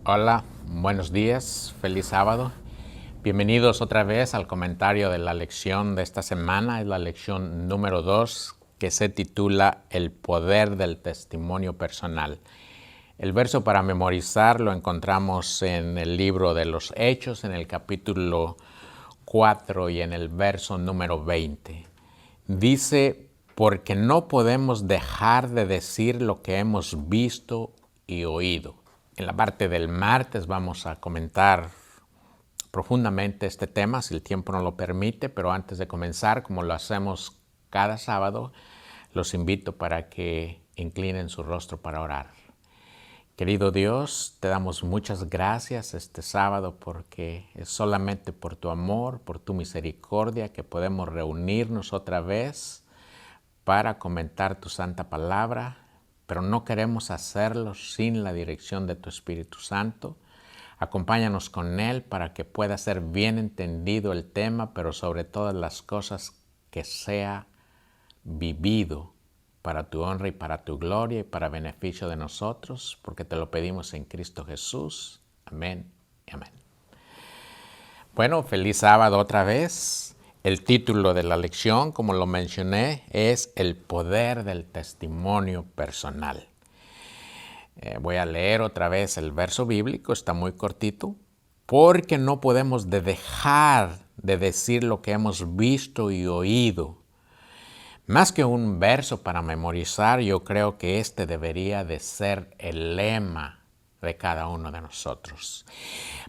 Hola, buenos días, feliz sábado. Bienvenidos otra vez al comentario de la lección de esta semana. Es la lección número 2 que se titula El poder del testimonio personal. El verso para memorizar lo encontramos en el libro de los Hechos, en el capítulo 4 y en el verso número 20. Dice, porque no podemos dejar de decir lo que hemos visto y oído. En la parte del martes vamos a comentar profundamente este tema, si el tiempo no lo permite, pero antes de comenzar, como lo hacemos cada sábado, los invito para que inclinen su rostro para orar. Querido Dios, te damos muchas gracias este sábado porque es solamente por tu amor, por tu misericordia que podemos reunirnos otra vez para comentar tu santa palabra, pero no queremos hacerlo sin la dirección de tu Espíritu Santo. Acompáñanos con Él para que pueda ser bien entendido el tema, pero sobre todas las cosas que sea vivido para tu honra y para tu gloria y para beneficio de nosotros, porque te lo pedimos en Cristo Jesús. Amén y amén. Bueno, feliz sábado otra vez. El título de la lección, como lo mencioné, es El poder del testimonio personal. Voy a leer otra vez el verso bíblico, está muy cortito, porque no podemos dejar de decir lo que hemos visto y oído. Más que un verso para memorizar, yo creo que este debería de ser el lema de cada uno de nosotros.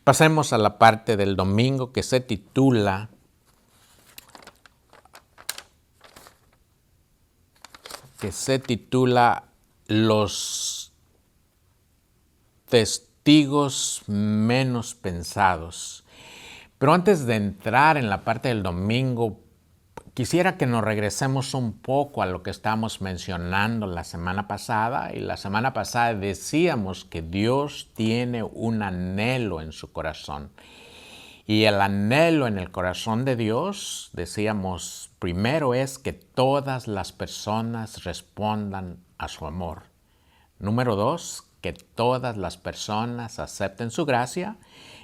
Pasemos a la parte del domingo que se titula Los testigos menos pensados. Pero antes de entrar en la parte del domingo, quisiera que nos regresemos un poco a lo que estábamos mencionando la semana pasada. Y la semana pasada decíamos que Dios tiene un anhelo en su corazón. Y el anhelo en el corazón de Dios, decíamos, primero es que todas las personas respondan a su amor. Número 2, que todas las personas acepten su gracia.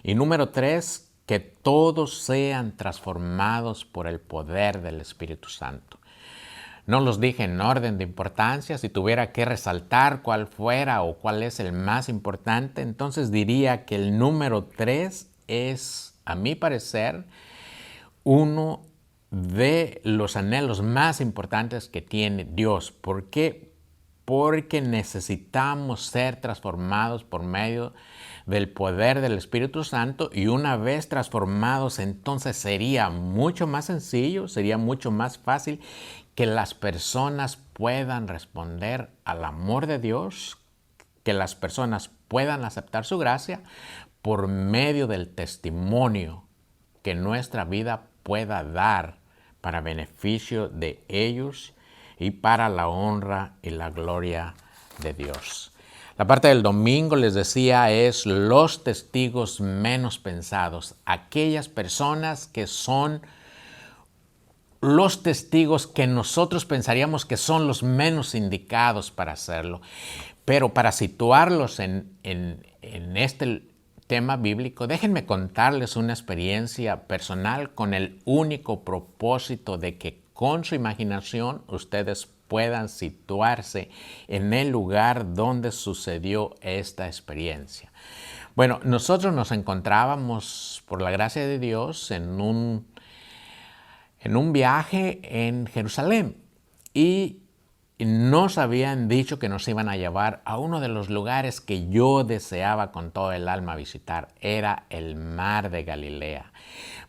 Y número 3, que todos sean transformados por el poder del Espíritu Santo. No los dije en orden de importancia. Si tuviera que resaltar cuál fuera o cuál es el más importante, entonces diría que el número 3 es, a mi parecer, uno de los anhelos más importantes que tiene Dios. ¿Por qué? Porque necesitamos ser transformados por medio del poder del Espíritu Santo, y una vez transformados, entonces sería mucho más sencillo, sería mucho más fácil que las personas puedan responder al amor de Dios, que las personas puedan aceptar su gracia por medio del testimonio que nuestra vida pueda dar para beneficio de ellos y para la honra y la gloria de Dios. La parte del domingo, les decía, es los testigos menos pensados, aquellas personas que son los testigos que nosotros pensaríamos que son los menos indicados para hacerlo. Pero para situarlos en este tema bíblico, déjenme contarles una experiencia personal con el único propósito de que con su imaginación ustedes puedan situarse en el lugar donde sucedió esta experiencia. Bueno, nosotros nos encontrábamos, por la gracia de Dios, en un viaje en Jerusalén, y nos habían dicho que nos iban a llevar a uno de los lugares que yo deseaba con todo el alma visitar. Era el mar de Galilea.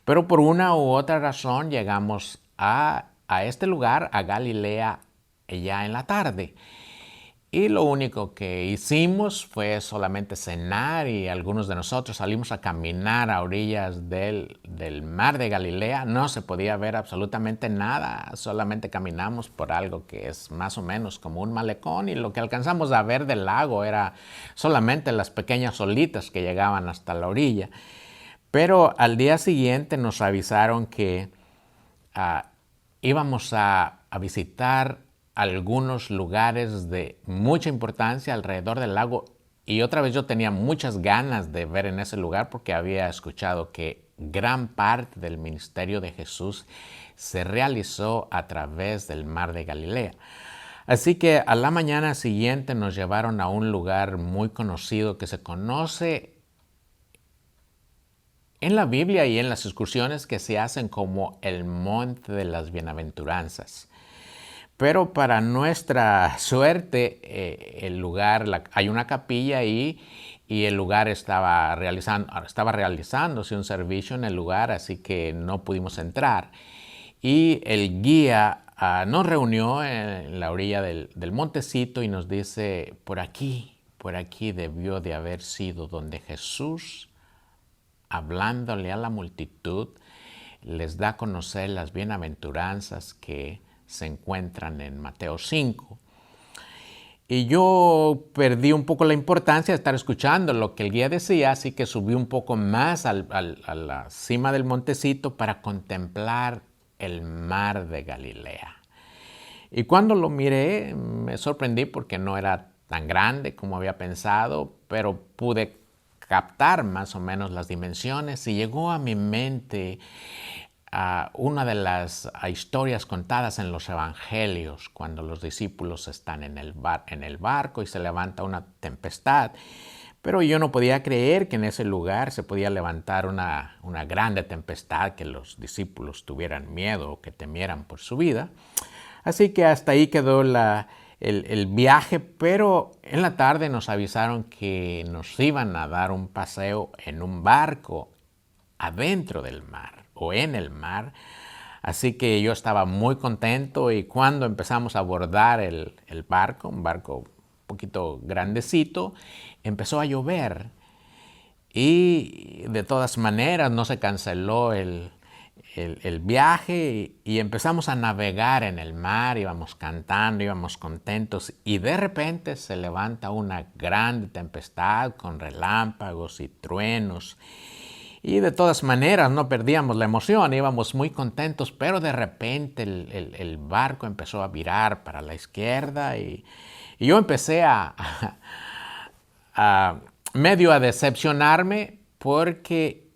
Pero por una u otra razón llegamos a este lugar, a Galilea, ya en la tarde. Y lo único que hicimos fue solamente cenar, y algunos de nosotros salimos a caminar a orillas del mar de Galilea. No se podía ver absolutamente nada, solamente caminamos por algo que es más o menos como un malecón, y lo que alcanzamos a ver del lago era solamente las pequeñas olitas que llegaban hasta la orilla. Pero al día siguiente nos avisaron que íbamos a visitar algunos lugares de mucha importancia alrededor del lago, Y otra vez yo tenía muchas ganas de ver en ese lugar porque había escuchado que gran parte del ministerio de Jesús se realizó a través del mar de Galilea. Así que a la mañana siguiente nos llevaron a un lugar muy conocido que se conoce en la Biblia y en las excursiones que se hacen como el Monte de las Bienaventuranzas. Pero para nuestra suerte, el lugar, hay una capilla ahí y el lugar estaba realizándose un servicio en el lugar, así que no pudimos entrar. Y el guía nos reunió en la orilla del montecito y nos dice, por aquí debió de haber sido donde Jesús, hablándole a la multitud, les da a conocer las bienaventuranzas que se encuentran en Mateo 5. Y yo perdí un poco la importancia de estar escuchando lo que el guía decía, así que subí un poco más a la cima del montecito para contemplar el mar de Galilea. Y cuando lo miré, me sorprendí porque no era tan grande como había pensado, pero pude captar más o menos las dimensiones y llegó a mi mente una de las historias contadas en los evangelios cuando los discípulos están en el barco y se levanta una tempestad. Pero yo no podía creer que en ese lugar se podía levantar una grande tempestad, que los discípulos tuvieran miedo o que temieran por su vida. Así que hasta ahí quedó el viaje, pero en la tarde nos avisaron que nos iban a dar un paseo en un barco adentro del mar o en el mar. Así que yo estaba muy contento y cuando empezamos a abordar el barco, un barco un poquito grandecito, empezó a llover y de todas maneras no se canceló el viaje y empezamos a navegar en el mar, íbamos cantando, íbamos contentos y de repente se levanta una grande tempestad con relámpagos y truenos. Y de todas maneras no perdíamos la emoción, íbamos muy contentos, pero de repente el barco empezó a virar para la izquierda y yo empecé medio a decepcionarme porque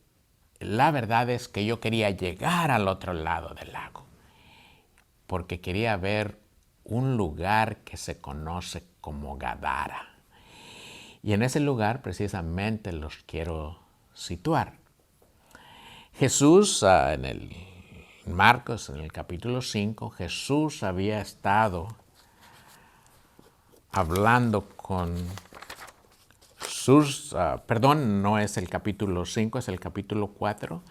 la verdad es que yo quería llegar al otro lado del lago, porque quería ver un lugar que se conoce como Gadara. Y en ese lugar precisamente los quiero situar. Jesús, en Marcos, en el capítulo 5, Jesús había estado hablando con no es el capítulo 5, es el capítulo 4.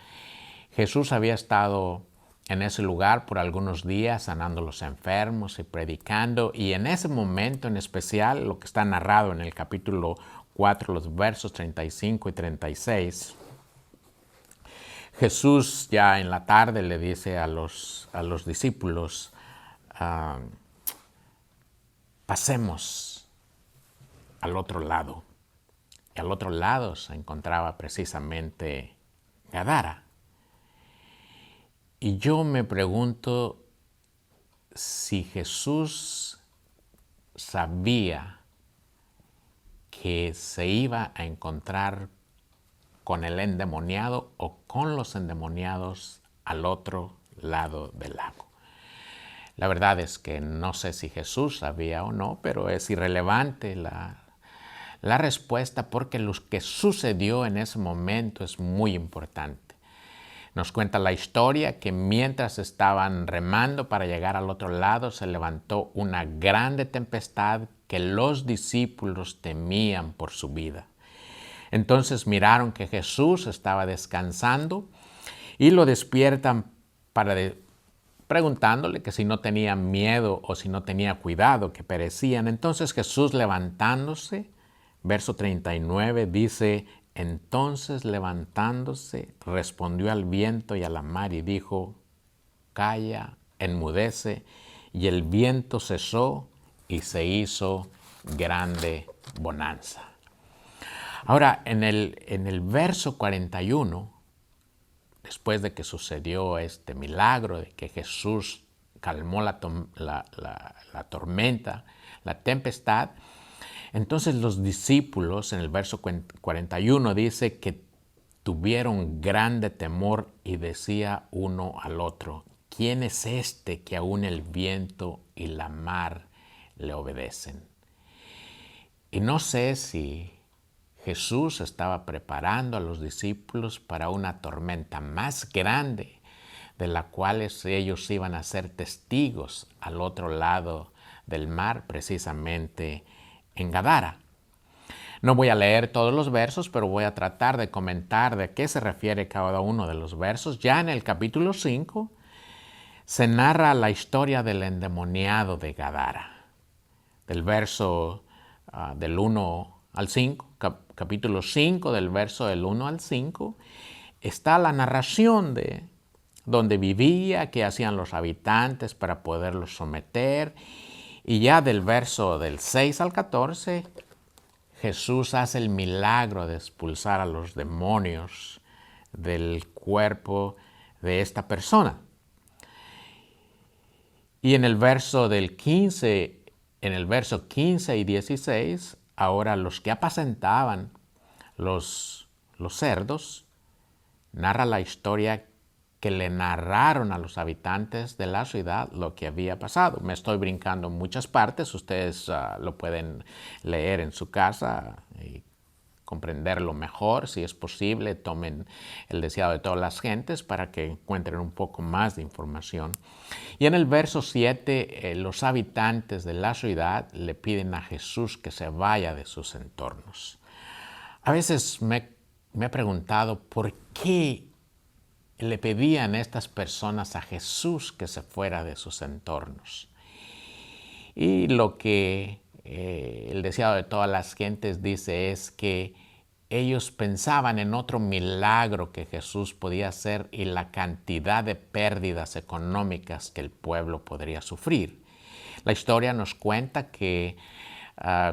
Jesús había estado en ese lugar por algunos días sanando a los enfermos y predicando, y en ese momento en especial, lo que está narrado en el capítulo 4, los versos 35 y 36, Jesús ya en la tarde le dice a los discípulos, pasemos al otro lado. Y al otro lado se encontraba precisamente Gadara. Y yo me pregunto si Jesús sabía que se iba a encontrar con el endemoniado o con los endemoniados al otro lado del lago. La verdad es que no sé si Jesús sabía o no, pero es irrelevante la respuesta porque lo que sucedió en ese momento es muy importante. Nos cuenta la historia que mientras estaban remando para llegar al otro lado se levantó una grande tempestad que los discípulos temían por su vida. Entonces miraron que Jesús estaba descansando y lo despiertan preguntándole que si no tenía miedo o si no tenía cuidado, que perecían. Entonces Jesús levantándose, verso 39 dice, entonces levantándose respondió al viento y a la mar y dijo, calla, enmudece, y el viento cesó y se hizo grande bonanza. Ahora, en el verso 41, después de que sucedió este milagro, de que Jesús calmó la tormenta, la tempestad, Entonces los discípulos, en el verso 41, dice que tuvieron grande temor y decía uno al otro, ¿quién es este que aún el viento y la mar le obedecen? Y no sé si Jesús estaba preparando a los discípulos para una tormenta más grande, de la cual ellos iban a ser testigos al otro lado del mar, precisamente en Gadara. No voy a leer todos los versos, pero voy a tratar de comentar de qué se refiere cada uno de los versos. Ya en el capítulo 5 se narra la historia del endemoniado de Gadara. Del verso del 1 al 5, capítulo 5, del verso del 1 al 5, está la narración de dónde vivía, qué hacían los habitantes para poderlos someter. Y ya del verso del 6 al 14, Jesús hace el milagro de expulsar a los demonios del cuerpo de esta persona. Y en el verso 15 y 16, ahora los que apacentaban los cerdos, narra la historia que le narraron a los habitantes de la ciudad lo que había pasado. Me estoy brincando muchas partes, ustedes lo pueden leer en su casa y comprenderlo mejor, si es posible. Tomen el deseado de todas las gentes para que encuentren un poco más de información. Y en el verso 7, los habitantes de la ciudad le piden a Jesús que se vaya de sus entornos. A veces me he preguntado por qué le pedían estas personas a Jesús que se fuera de sus entornos. Y lo que el deseado de todas las gentes dice es que ellos pensaban en otro milagro que Jesús podía hacer y la cantidad de pérdidas económicas que el pueblo podría sufrir. La historia nos cuenta que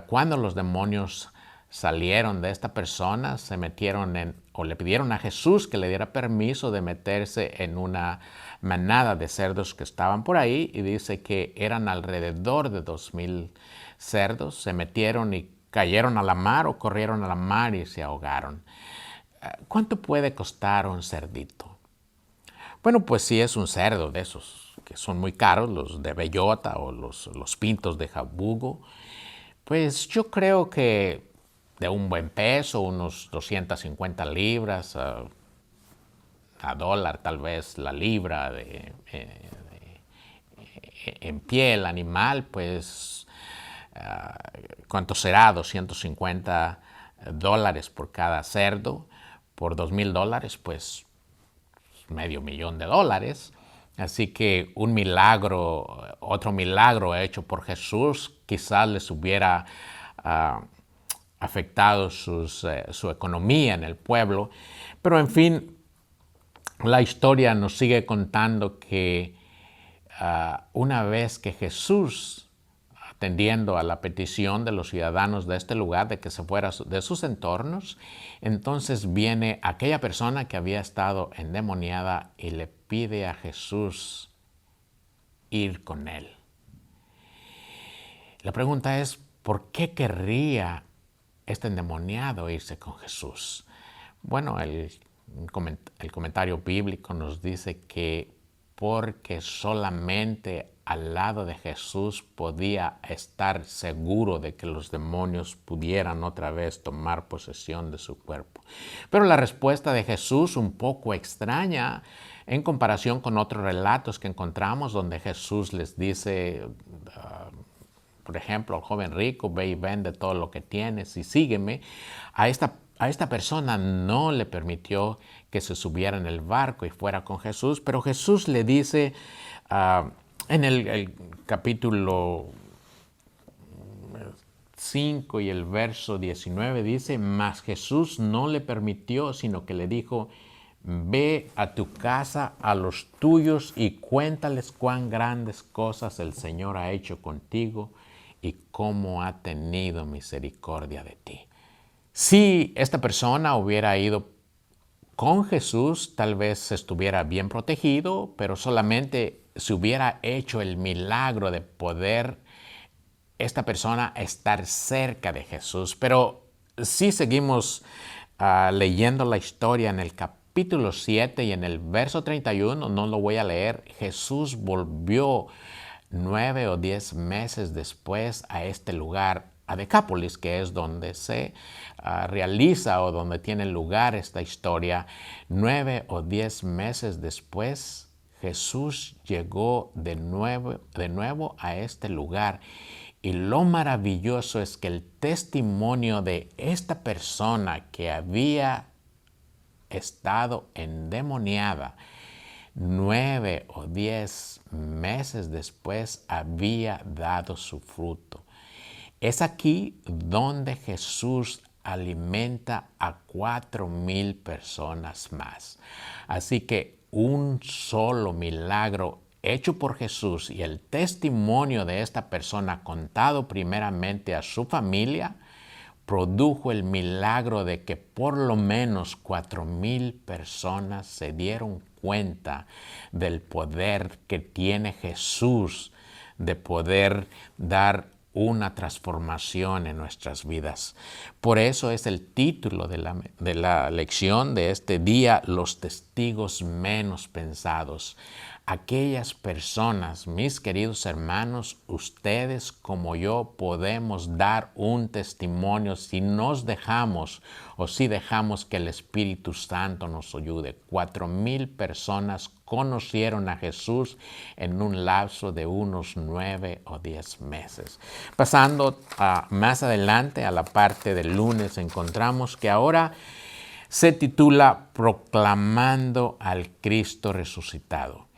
cuando los demonios salieron de esta persona, se metieron o le pidieron a Jesús que le diera permiso de meterse en una manada de cerdos que estaban por ahí, y dice que eran alrededor de 2,000 cerdos. Se metieron y cayeron a la mar o corrieron a la mar y se ahogaron. ¿Cuánto puede costar un cerdito? Bueno, pues si es un cerdo de esos que son muy caros, los de bellota o los pintos de jabugo, pues yo creo que de un buen peso, unos 250 libras, a dólar tal vez la libra en piel animal, pues ¿cuánto será? 250 dólares por cada cerdo. Por $2,000, pues $500,000. Así que un milagro, otro milagro hecho por Jesús, quizás les hubiera afectado su economía en el pueblo. Pero en fin, la historia nos sigue contando que una vez que Jesús, atendiendo a la petición de los ciudadanos de este lugar de que se fuera de sus entornos, entonces viene aquella persona que había estado endemoniada y le pide a Jesús ir con él. La pregunta es, ¿por qué querría este endemoniado irse con Jesús? Bueno, el comentario bíblico nos dice que porque solamente al lado de Jesús podía estar seguro de que los demonios pudieran otra vez tomar posesión de su cuerpo. Pero la respuesta de Jesús, un poco extraña en comparación con otros relatos que encontramos donde Jesús les dice, por ejemplo, al joven rico, ve y vende todo lo que tienes y sígueme. A esta persona no le permitió que se subiera en el barco y fuera con Jesús, pero Jesús le dice en el capítulo 5 y el verso 19, dice, mas Jesús no le permitió, sino que le dijo, ve a tu casa, a los tuyos, y cuéntales cuán grandes cosas el Señor ha hecho contigo y cómo ha tenido misericordia de ti. Si esta persona hubiera ido con Jesús, tal vez estuviera bien protegido, pero solamente se hubiera hecho el milagro de poder esta persona estar cerca de Jesús. Pero si seguimos leyendo la historia en el capítulo 7 y en el verso 31, no lo voy a leer, Jesús volvió 9 o 10 meses después a este lugar, a Decápolis, que es donde se realiza o donde tiene lugar esta historia. 9 o 10 meses después, Jesús llegó de nuevo a este lugar. Y lo maravilloso es que el testimonio de esta persona que había estado endemoniada 9 o 10 meses después había dado su fruto. Es aquí donde Jesús alimenta a 4,000 personas más. Así que un solo milagro hecho por Jesús y el testimonio de esta persona contado primeramente a su familia produjo el milagro de que por lo menos 4,000 personas se dieron cuenta del poder que tiene Jesús de poder dar una transformación en nuestras vidas. Por eso es el título de la lección de este día, los testigos menos pensados. Aquellas personas, mis queridos hermanos, ustedes como yo podemos dar un testimonio si nos dejamos o si dejamos que el Espíritu Santo nos ayude. 4,000 personas conocieron a Jesús en un lapso de unos 9 o 10 meses. Pasando más adelante a la parte del lunes, encontramos que ahora se titula Proclamando al Cristo resucitado.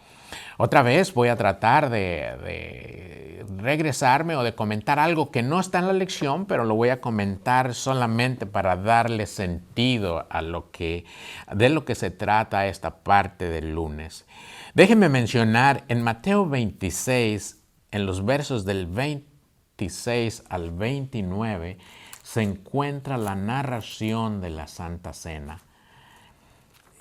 Otra vez voy a tratar de regresarme o de comentar algo que no está en la lección, pero lo voy a comentar solamente para darle sentido a de lo que se trata esta parte del lunes. Déjenme mencionar en Mateo 26, en los versos del 26 al 29, se encuentra la narración de la Santa Cena.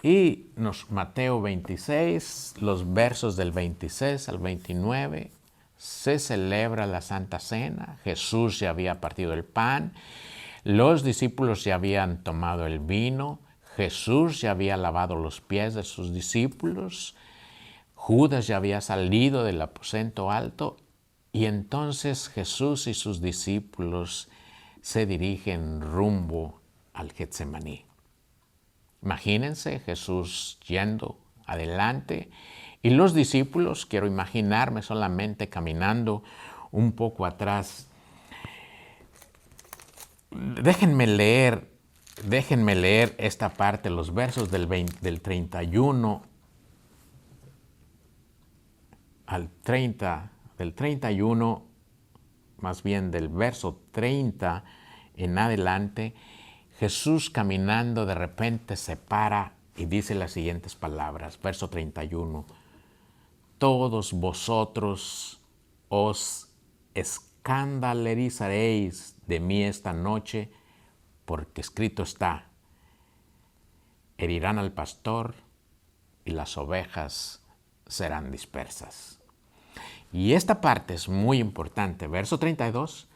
Y Mateo 26, los versos del 26 al 29, se celebra la Santa Cena. Jesús ya había partido el pan, los discípulos ya habían tomado el vino, Jesús ya había lavado los pies de sus discípulos, Judas ya había salido del aposento alto y entonces Jesús y sus discípulos se dirigen rumbo al Getsemaní. Imagínense Jesús yendo adelante y los discípulos, quiero imaginarme solamente caminando un poco atrás. Déjenme leer esta parte, los versos del 31 al 30, del 31, más bien del verso 30 en adelante. Jesús caminando de repente se para y dice las siguientes palabras, verso 31. Todos vosotros os escandalizaréis de mí esta noche, porque escrito está, herirán al pastor y las ovejas serán dispersas. Y esta parte es muy importante, verso 32,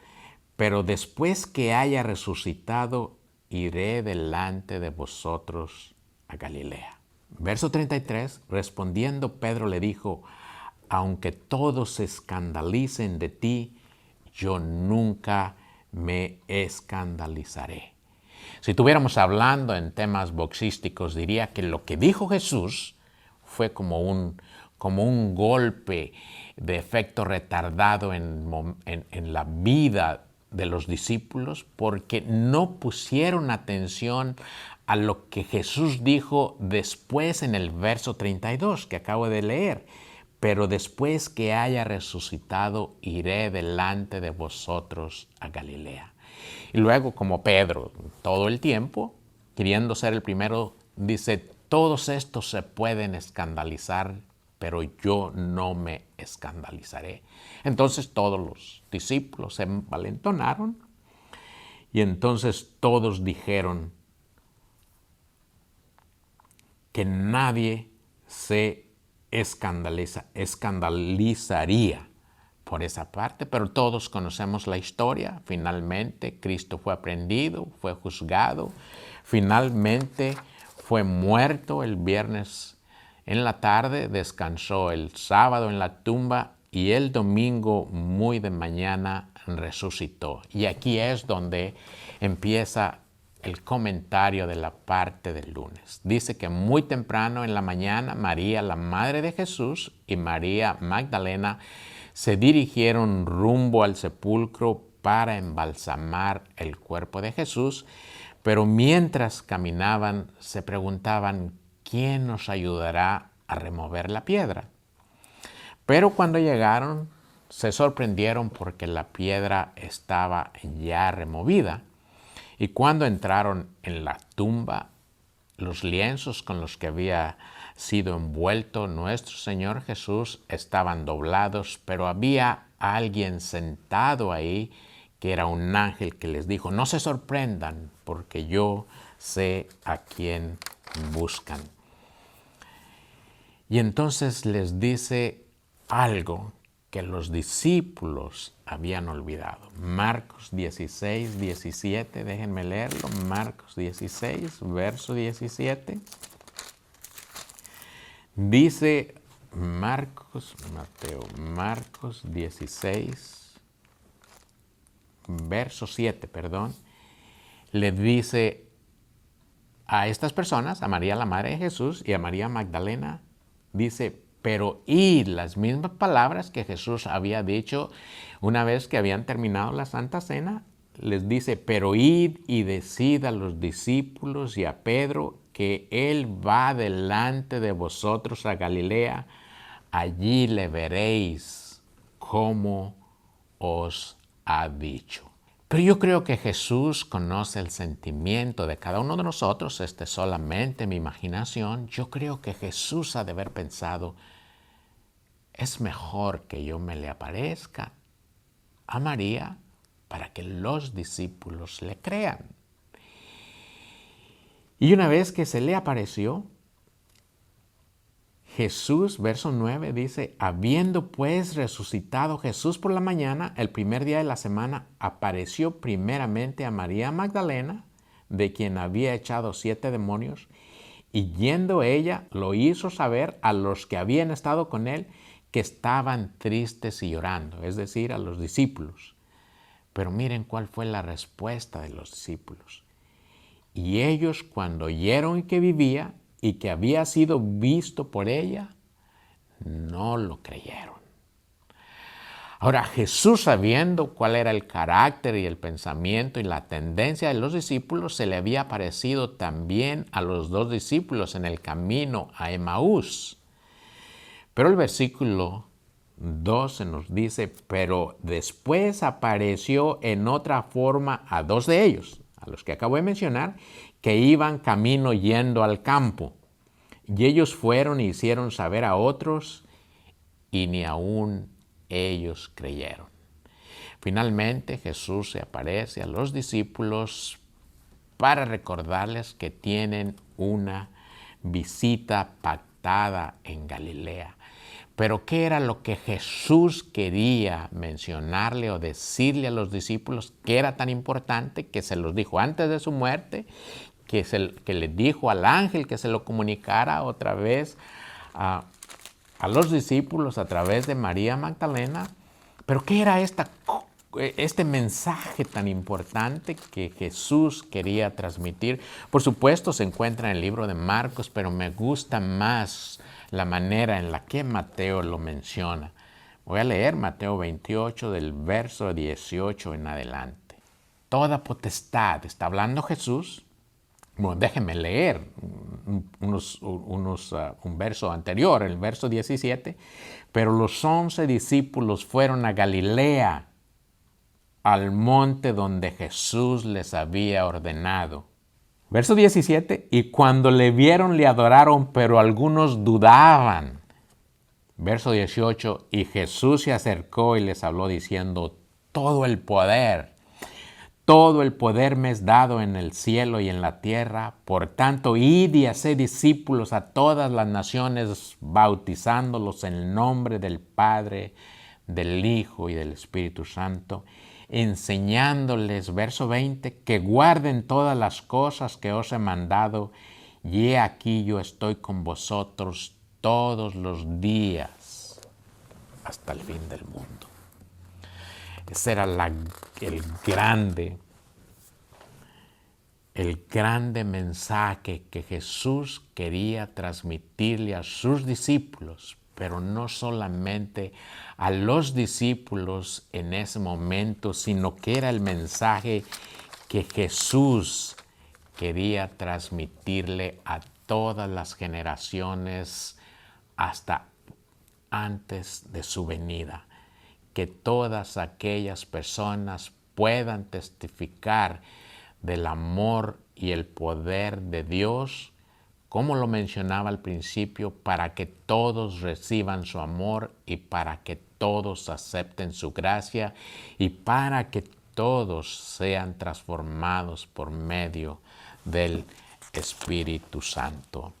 pero después que haya resucitado, iré delante de vosotros a Galilea. Verso 33, respondiendo Pedro le dijo, aunque todos se escandalicen de ti, yo nunca me escandalizaré. Si estuviéramos hablando en temas boxísticos, diría que lo que dijo Jesús fue como un golpe de efecto retardado en la vida de los discípulos porque no pusieron atención a lo que Jesús dijo después en el verso 32 que acabo de leer. Pero después que haya resucitado, iré delante de vosotros a Galilea. Y luego, como Pedro, todo el tiempo, queriendo ser el primero, dice, todos estos se pueden escandalizar, pero yo no me escandalizaré. Entonces todos los discípulos se envalentonaron y entonces todos dijeron que nadie se escandalizaría por esa parte, pero todos conocemos la historia. Finalmente Cristo fue aprehendido, fue juzgado, finalmente fue muerto el viernes en la tarde, descansó el sábado en la tumba y el domingo muy de mañana resucitó. Y aquí es donde empieza el comentario de la parte del lunes. Dice que muy temprano en la mañana María, la madre de Jesús, y María Magdalena se dirigieron rumbo al sepulcro para embalsamar el cuerpo de Jesús, pero mientras caminaban se preguntaban quién nos ayudará a remover la piedra. Pero cuando llegaron se sorprendieron porque la piedra estaba ya removida. Y cuando entraron en la tumba, los lienzos con los que había sido envuelto nuestro Señor Jesús estaban doblados, pero había alguien sentado ahí que era un ángel que les dijo: no se sorprendan, porque yo sé a quién buscan. Y entonces les dice algo que los discípulos habían olvidado. Marcos 16, 17, déjenme leerlo. Marcos 16, verso 17. Dice Marcos 16, verso 7, le dice a estas personas, a María la madre de Jesús y a María Magdalena, dice: pero id, las mismas palabras que Jesús había dicho una vez que habían terminado la Santa Cena, les dice: pero id y decid a los discípulos y a Pedro que Él va delante de vosotros a Galilea, allí le veréis como os ha dicho. Pero yo creo que Jesús conoce el sentimiento de cada uno de nosotros. Esta es solamente mi imaginación. Yo creo que Jesús ha de haber pensado: es mejor que yo me le aparezca a María para que los discípulos le crean. Y una vez que se le apareció, Jesús, verso 9, dice: habiendo pues resucitado Jesús por la mañana, el primer día de la semana, apareció primeramente a María Magdalena, de quien había echado 7 demonios, y yendo ella, lo hizo saber a los que habían estado con él, que estaban tristes y llorando, es decir, a los discípulos. Pero miren cuál fue la respuesta de los discípulos. Y ellos, cuando oyeron que vivía y que había sido visto por ella, no lo creyeron. Ahora, Jesús, sabiendo cuál era el carácter y el pensamiento y la tendencia de los discípulos, se le había aparecido también a los 2 discípulos en el camino a Emaús. Pero el versículo 12 nos dice: pero después apareció en otra forma a 2 de ellos, a los que acabo de mencionar, que iban camino yendo al campo. Y ellos fueron y hicieron saber a otros, y ni aún ellos creyeron. Finalmente Jesús se aparece a los discípulos para recordarles que tienen una visita pactada en Galilea. Pero ¿qué era lo que Jesús quería mencionarle o decirle a los discípulos que era tan importante, que se los dijo antes de su muerte, que le dijo al ángel que se lo comunicara otra vez a los discípulos a través de María Magdalena? Pero ¿qué era este mensaje tan importante que Jesús quería transmitir? Por supuesto se encuentra en el libro de Marcos, pero me gusta más la manera en la que Mateo lo menciona. Voy a leer Mateo 28 del verso 18 en adelante. Toda potestad, está hablando Jesús. Bueno, déjenme leer un verso anterior, el verso 17. Pero los 11 discípulos fueron a Galilea, al monte donde Jesús les había ordenado. Verso 17, y cuando le vieron le adoraron, pero algunos dudaban. Verso 18, y Jesús se acercó y les habló diciendo: todo el poder me es dado en el cielo y en la tierra. Por tanto, id y haced discípulos a todas las naciones, bautizándolos en el nombre del Padre, del Hijo y del Espíritu Santo, enseñándoles, verso 20, que guarden todas las cosas que os he mandado, y he aquí yo estoy con vosotros todos los días hasta el fin del mundo. Ese era el grande mensaje que Jesús quería transmitirle a sus discípulos, pero no solamente a los discípulos en ese momento, sino que era el mensaje que Jesús quería transmitirle a todas las generaciones hasta antes de su venida. Que todas aquellas personas puedan testificar del amor y el poder de Dios, como lo mencionaba al principio, para que todos reciban su amor y para que todos acepten su gracia y para que todos sean transformados por medio del Espíritu Santo.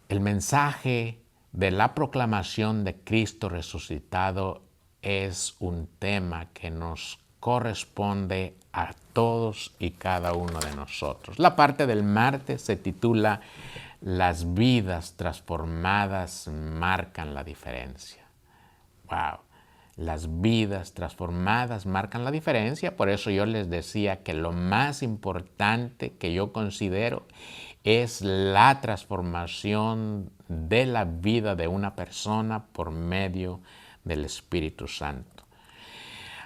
El mensaje de la proclamación de Cristo resucitado es un tema que nos corresponde a todos y cada uno de nosotros. La parte del martes se titula Las vidas transformadas marcan la diferencia. ¡Wow! Las vidas transformadas marcan la diferencia. Por eso yo les decía que lo más importante que yo considero es la transformación de la vida de una persona por medio del Espíritu Santo.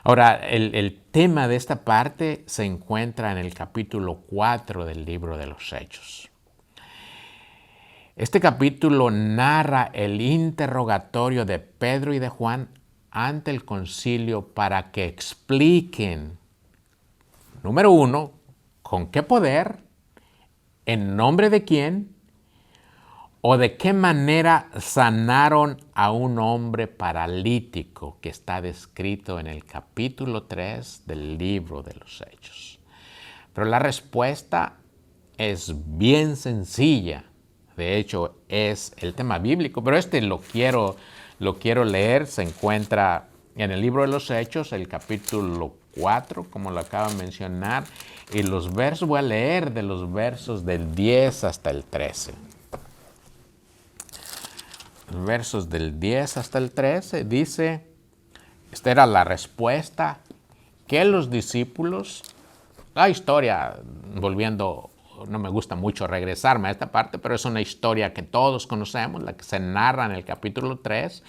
Ahora, el tema de esta parte se encuentra en el capítulo 4 del libro de los Hechos. Este capítulo narra el interrogatorio de Pedro y de Juan ante el concilio para que expliquen, número 1, con qué poder, en nombre de quién o de qué manera sanaron a un hombre paralítico que está descrito en el capítulo 3 del libro de los Hechos. Pero la respuesta es bien sencilla. De hecho, es el tema bíblico, pero lo quiero leer. Se encuentra en el libro de los Hechos, el capítulo 4, como lo acabo de mencionar, y los versos, voy a leer de los versos del 10 hasta el 13. Los versos del 10 hasta el 13 dice, esta era la respuesta que los discípulos, la historia, volviendo, no me gusta mucho regresarme a esta parte, pero es una historia que todos conocemos, la que se narra en el capítulo 3.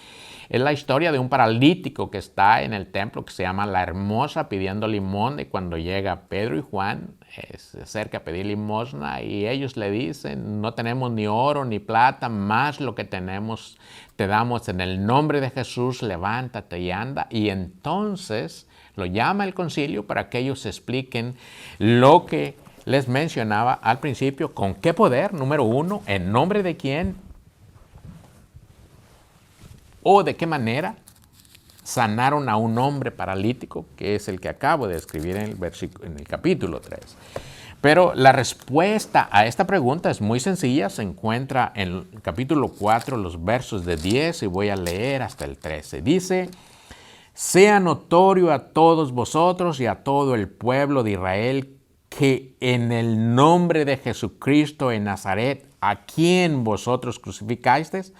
Es la historia de un paralítico que está en el templo que se llama La Hermosa pidiendo limosna, y cuando llega Pedro y Juan se acerca a pedir limosna y ellos le dicen, no tenemos ni oro ni plata, más lo que tenemos te damos en el nombre de Jesús, levántate y anda. Y entonces lo llama el concilio para que ellos expliquen lo que les mencionaba al principio, con qué poder, número 1, en nombre de quién o de qué manera sanaron a un hombre paralítico, que es el que acabo de escribir en el capítulo 3. Pero la respuesta a esta pregunta es muy sencilla, se encuentra en el capítulo 4, los versos de 10, y voy a leer hasta el 13. Dice, sea notorio a todos vosotros y a todo el pueblo de Israel que en el nombre de Jesucristo en Nazaret, a quien vosotros crucificasteis,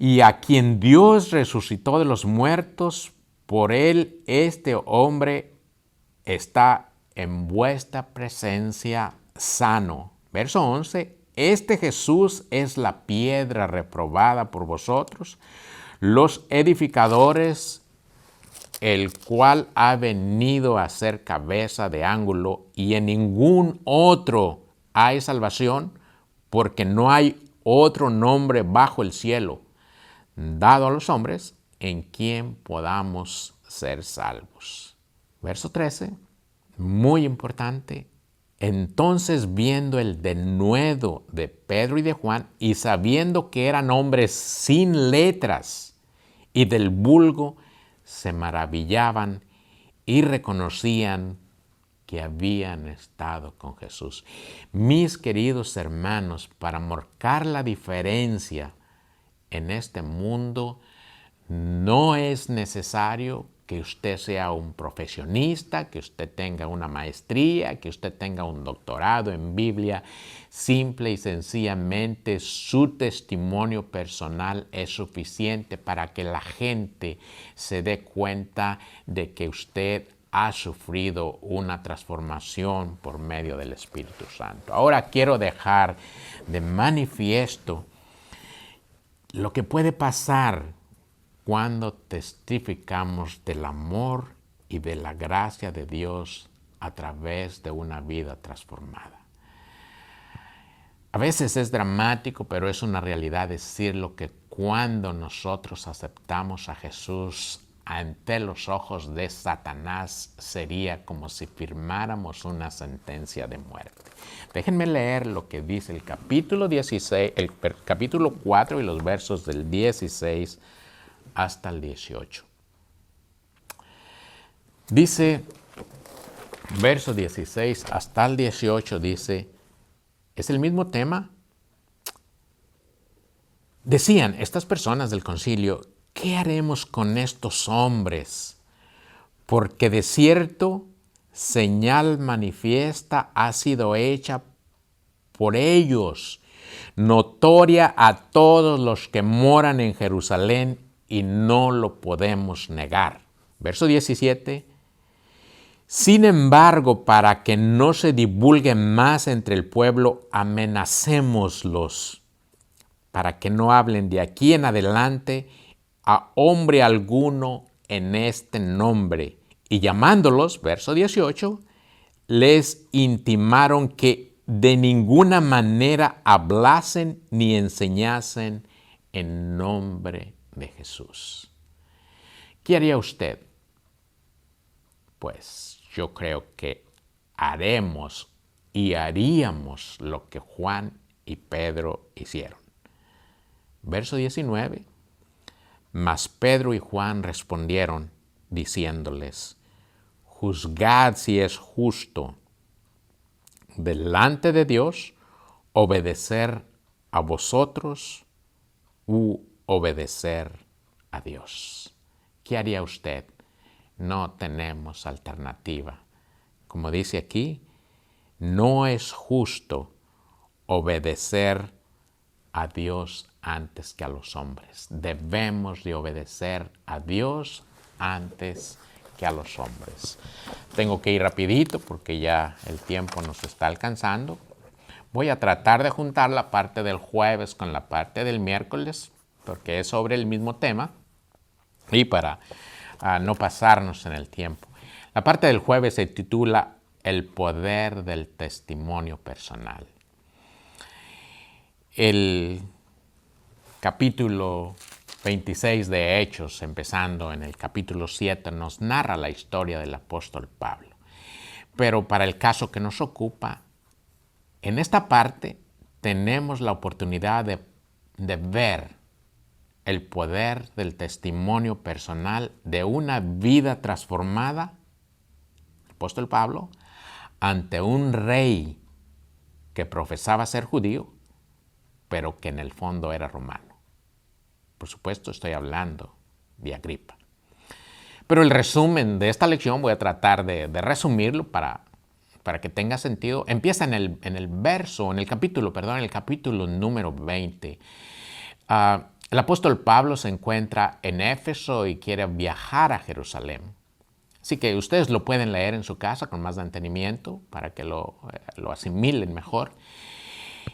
y a quien Dios resucitó de los muertos, por él este hombre está en vuestra presencia sano. Verso 11, este Jesús es la piedra reprobada por vosotros, los edificadores, el cual ha venido a ser cabeza de ángulo, y en ningún otro hay salvación, porque no hay otro nombre bajo el cielo dado a los hombres en quien podamos ser salvos. Verso 13, muy importante. Entonces, viendo el denuedo de Pedro y de Juan, y sabiendo que eran hombres sin letras y del vulgo, se maravillaban y reconocían que habían estado con Jesús. Mis queridos hermanos, para marcar la diferencia en este mundo, No es necesario que usted sea un profesionista, que usted tenga una maestría, que usted tenga un doctorado en Biblia. Simple y sencillamente su testimonio personal es suficiente para que la gente se dé cuenta de que usted ha sufrido una transformación por medio del Espíritu Santo. Ahora quiero dejar de manifiesto lo que puede pasar cuando testificamos del amor y de la gracia de Dios a través de una vida transformada. A veces es dramático, pero es una realidad decirlo, que cuando nosotros aceptamos a Jesús ante los ojos de Satanás, sería como si firmáramos una sentencia de muerte. Déjenme leer lo que dice el capítulo 16, el capítulo 4 y los versos del 16 hasta el 18. Dice, verso 16 hasta el 18 dice, es el mismo tema. Decían estas personas del concilio, ¿qué haremos con estos hombres? Porque de cierto señal manifiesta ha sido hecha por ellos, notoria a todos los que moran en Jerusalén, y no lo podemos negar. Verso 17. Sin embargo, para que no se divulgue más entre el pueblo, amenacémoslos, para que no hablen de aquí en adelante a hombre alguno en este nombre. Y llamándolos, verso 18, les intimaron que de ninguna manera hablasen ni enseñasen en nombre de Jesús. ¿Qué haría usted? Pues yo creo que haremos y haríamos lo que Juan y Pedro hicieron. Verso 19. Mas Pedro y Juan respondieron, diciéndoles, juzgad si es justo delante de Dios obedecer a vosotros u obedecer a Dios. ¿Qué haría usted? No tenemos alternativa. Como dice aquí, no es justo obedecer a Dios antes que a los hombres. Debemos de obedecer a Dios antes que a los hombres. Tengo que ir rapidito porque ya el tiempo nos está alcanzando. Voy a tratar de juntar la parte del jueves con la parte del miércoles, porque es sobre el mismo tema, y para no pasarnos en el tiempo. La parte del jueves se titula El poder del testimonio personal. El capítulo 26 de Hechos, empezando en el capítulo 7, nos narra la historia del apóstol Pablo. Pero para el caso que nos ocupa, en esta parte tenemos la oportunidad de ver el poder del testimonio personal de una vida transformada, el apóstol Pablo, ante un rey que profesaba ser judío, pero que en el fondo era romano. Por supuesto, estoy hablando de Agripa. Pero el resumen de esta lección voy a tratar de resumirlo para que tenga sentido. Empieza en el capítulo número 20. El apóstol Pablo se encuentra en Éfeso y quiere viajar a Jerusalén. Así que ustedes lo pueden leer en su casa con más detenimiento para que lo asimilen mejor.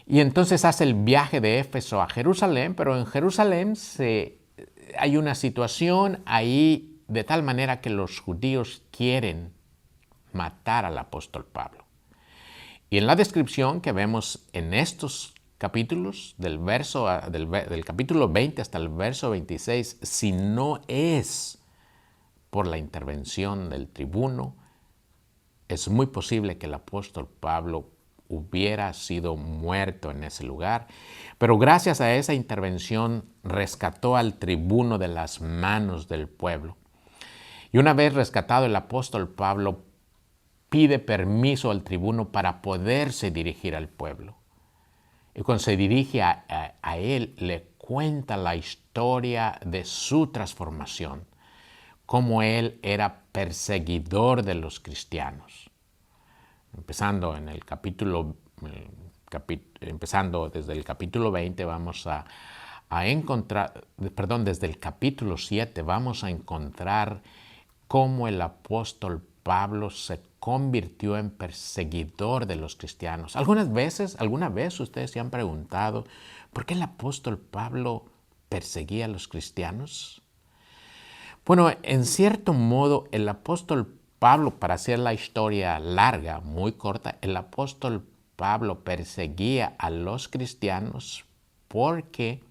Y entonces hace el viaje de Éfeso a Jerusalén, pero en Jerusalén hay una situación ahí de tal manera que los judíos quieren matar al apóstol Pablo. Y en la descripción que vemos en estos capítulos, del capítulo 20 hasta el verso 26, si no es por la intervención del tribuno, es muy posible que el apóstol Pablo hubiera sido muerto en ese lugar, pero gracias a esa intervención rescató al tribuno de las manos del pueblo. Y una vez rescatado, el apóstol Pablo pide permiso al tribuno para poderse dirigir al pueblo. Y cuando se dirige a él, le cuenta la historia de su transformación, cómo él era perseguidor de los cristianos. Empezando desde el capítulo 20 vamos a encontrar, desde el capítulo 7 vamos a encontrar cómo el apóstol Pablo se convirtió en perseguidor de los cristianos. Alguna vez ustedes se han preguntado por qué el apóstol Pablo perseguía a los cristianos. Bueno, en cierto modo, el apóstol Pablo, para hacer la historia larga, muy corta, el apóstol Pablo perseguía a los cristianos porque,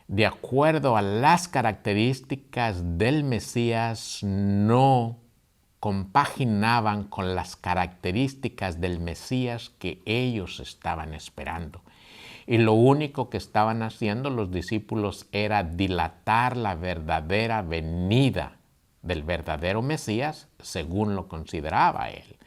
de acuerdo a las características del Mesías, no compaginaban con las características del Mesías que ellos estaban esperando. Y lo único que estaban haciendo los discípulos era dilatar la verdadera venida del verdadero Mesías según lo consideraba él.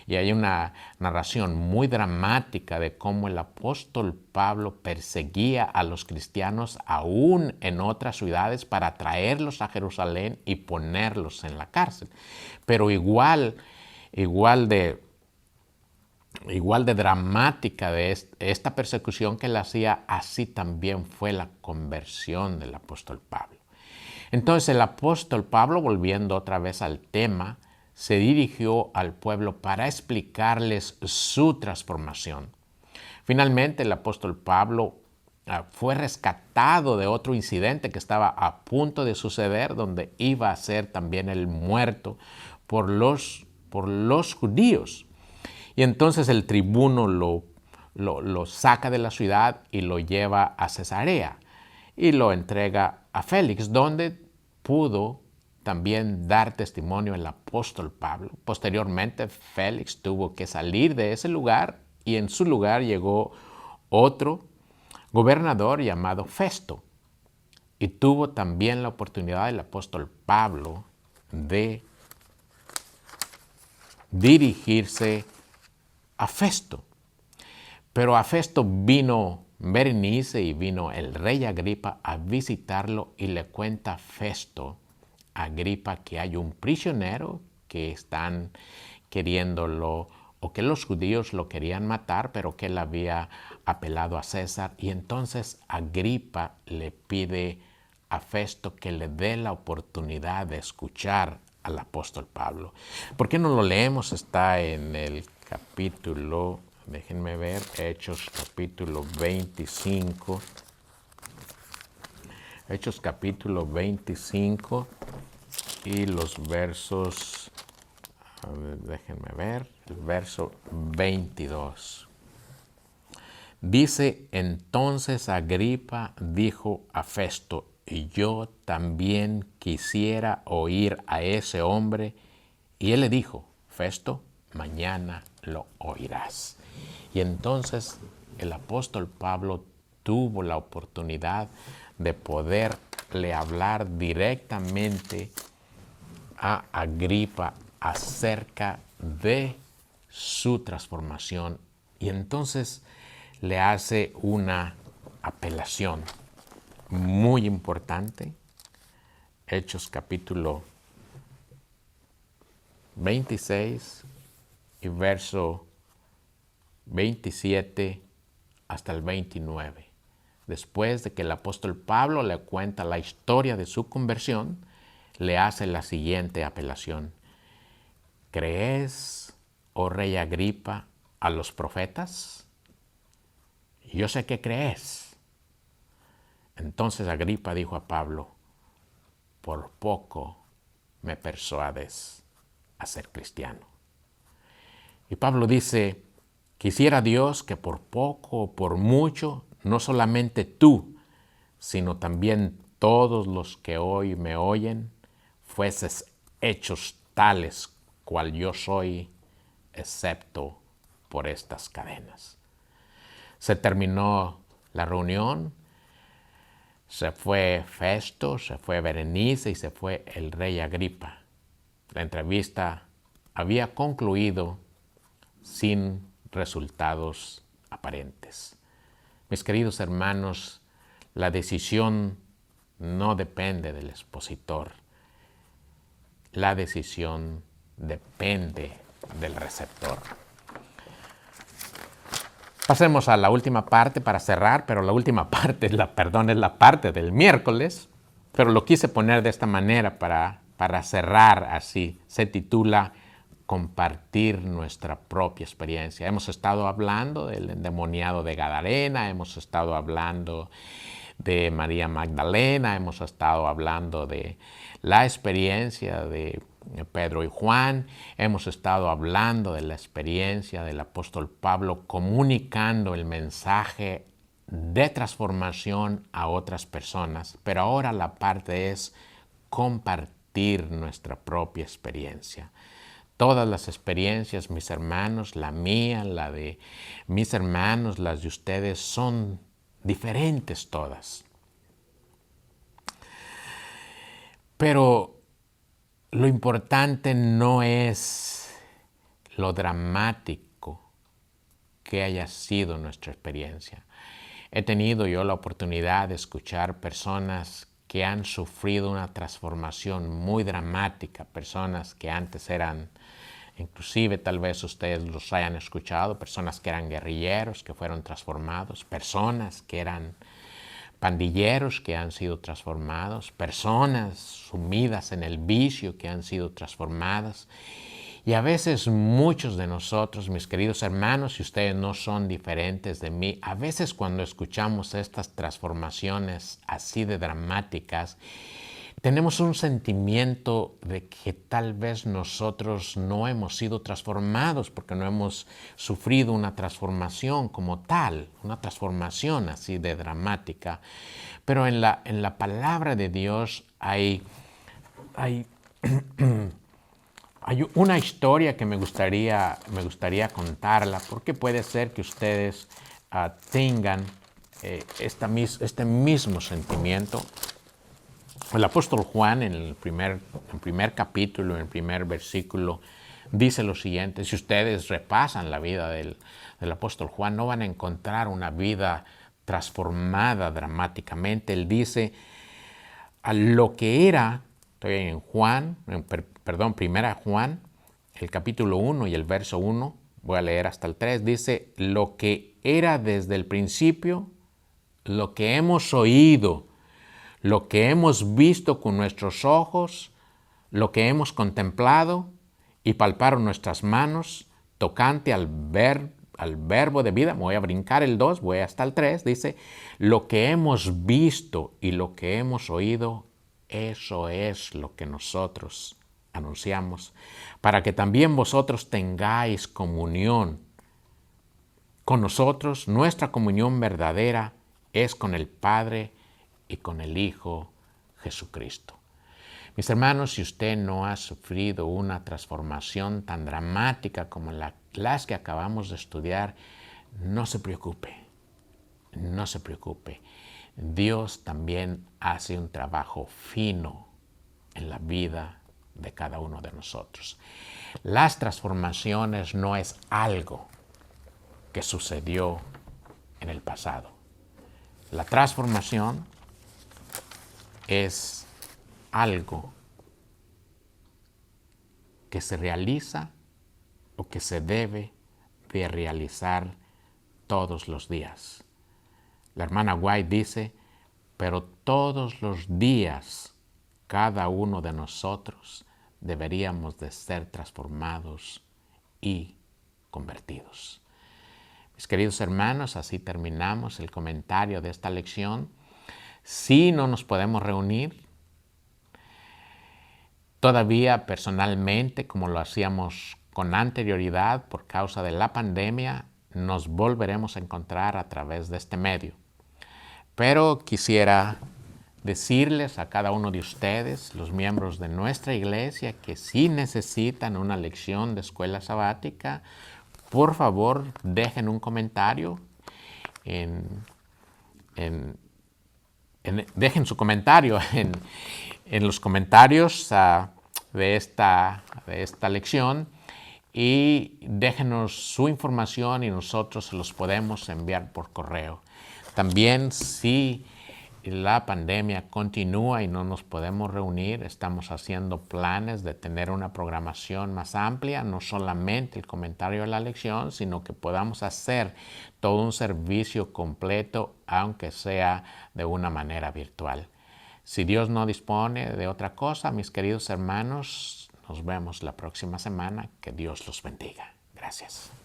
Y hay una narración muy dramática de cómo el apóstol Pablo perseguía a los cristianos aún en otras ciudades para traerlos a Jerusalén y ponerlos en la cárcel. Pero igual de dramática de esta persecución que él hacía, así también fue la conversión del apóstol Pablo. Entonces el apóstol Pablo, volviendo otra vez al tema, se dirigió al pueblo para explicarles su transformación. Finalmente el apóstol Pablo fue rescatado de otro incidente que estaba a punto de suceder, donde iba a ser también el muerto por los judíos. Y entonces el tribuno lo saca de la ciudad y lo lleva a Cesarea y lo entrega a Félix, donde pudo también dar testimonio el apóstol Pablo. Posteriormente, Félix tuvo que salir de ese lugar y en su lugar llegó otro gobernador llamado Festo. Y tuvo también la oportunidad el apóstol Pablo de dirigirse a Festo. Pero a Festo vino Berenice y vino el rey Agripa a visitarlo y le cuenta Festo a Agripa que hay un prisionero que están queriéndolo, o que los judíos lo querían matar, pero que él había apelado a César. Y entonces Agripa le pide a Festo que le dé la oportunidad de escuchar al apóstol Pablo. ¿Por qué no lo leemos? Está en el capítulo, déjenme ver, Hechos capítulo 25. Hechos capítulo 25 y los versos, déjenme ver, el verso 22. Dice, entonces Agripa dijo a Festo, y yo también quisiera oír a ese hombre. Y él le dijo, Festo, mañana lo oirás. Y entonces el apóstol Pablo tuvo la oportunidad de poderle hablar directamente a Agripa acerca de su transformación. Y entonces le hace una apelación muy importante. Hechos capítulo 26 y verso 27 hasta el 29. Después de que el apóstol Pablo le cuenta la historia de su conversión, le hace la siguiente apelación. ¿Crees, oh rey Agripa, a los profetas? Yo sé que crees. Entonces Agripa dijo a Pablo, por poco me persuades a ser cristiano. Y Pablo dice, quisiera Dios que por poco o por mucho, no solamente tú, sino también todos los que hoy me oyen, fueses hechos tales cual yo soy, excepto por estas cadenas. Se terminó la reunión, se fue Festo, se fue Berenice y se fue el rey Agripa. La entrevista había concluido sin resultados aparentes. Mis queridos hermanos, La decisión no depende del expositor. La decisión depende del receptor. Pasemos a la última parte para cerrar, pero la última parte, es la parte del miércoles, pero lo quise poner de esta manera para cerrar así. Se titula Compartir nuestra propia experiencia. Hemos estado hablando del endemoniado de Gadarena, hemos estado hablando de María Magdalena, hemos estado hablando de la experiencia de Pedro y Juan, hemos estado hablando de la experiencia del apóstol Pablo comunicando el mensaje de transformación a otras personas, pero ahora la parte es compartir nuestra propia experiencia. Todas las experiencias, mis hermanos, la mía, la de mis hermanos, las de ustedes, son diferentes todas. Pero lo importante no es lo dramático que haya sido nuestra experiencia. He tenido yo la oportunidad de escuchar personas que han sufrido una transformación muy dramática, personas que antes eran, inclusive tal vez ustedes los hayan escuchado, personas que eran guerrilleros, que fueron transformados, personas que eran pandilleros que han sido transformados, personas sumidas en el vicio que han sido transformadas. Y a veces muchos de nosotros, mis queridos hermanos, y ustedes no son diferentes de mí, a veces cuando escuchamos estas transformaciones así de dramáticas, tenemos un sentimiento de que tal vez nosotros no hemos sido transformados porque no hemos sufrido una transformación como tal, una transformación así de dramática. Pero en la palabra de Dios hay una historia que me gustaría contarla, porque puede ser que ustedes tengan este mismo sentimiento. El apóstol Juan en el primer capítulo, en el primer versículo, dice lo siguiente. Si ustedes repasan la vida del apóstol Juan, no van a encontrar una vida transformada dramáticamente. Él dice, a lo que era, estoy en primera Juan, el capítulo 1 y el verso 1, voy a leer hasta el 3, dice, lo que era desde el principio, lo que hemos oído, lo que hemos visto con nuestros ojos, lo que hemos contemplado y palparon nuestras manos, tocante al verbo de vida. Me voy a brincar el 2, voy hasta el 3, dice, lo que hemos visto y lo que hemos oído, eso es lo que nosotros anunciamos, para que también vosotros tengáis comunión con nosotros. Nuestra comunión verdadera es con el Padre y con el Hijo Jesucristo. Mis hermanos, si usted no ha sufrido una transformación tan dramática como las que acabamos de estudiar, no se preocupe, no se preocupe. Dios también hace un trabajo fino en la vida de cada uno de nosotros. Las transformaciones no es algo que sucedió en el pasado. La transformación es algo que se realiza o que se debe de realizar todos los días. La hermana White dice, pero todos los días cada uno de nosotros deberíamos de ser transformados y convertidos. Mis queridos hermanos, así terminamos el comentario de esta lección. Si no nos podemos reunir todavía personalmente, como lo hacíamos con anterioridad por causa de la pandemia, nos volveremos a encontrar a través de este medio. Pero quisiera decirles a cada uno de ustedes, los miembros de nuestra iglesia, que si necesitan una lección de escuela sabática, por favor dejen un comentario dejen su comentario en los comentarios de esta lección y déjenos su información y nosotros se los podemos enviar por correo. También si la pandemia continúa y no nos podemos reunir, estamos haciendo planes de tener una programación más amplia, no solamente el comentario de la lección, sino que podamos hacer todo un servicio completo, aunque sea de una manera virtual. Si Dios no dispone de otra cosa, mis queridos hermanos, nos vemos la próxima semana. Que Dios los bendiga. Gracias.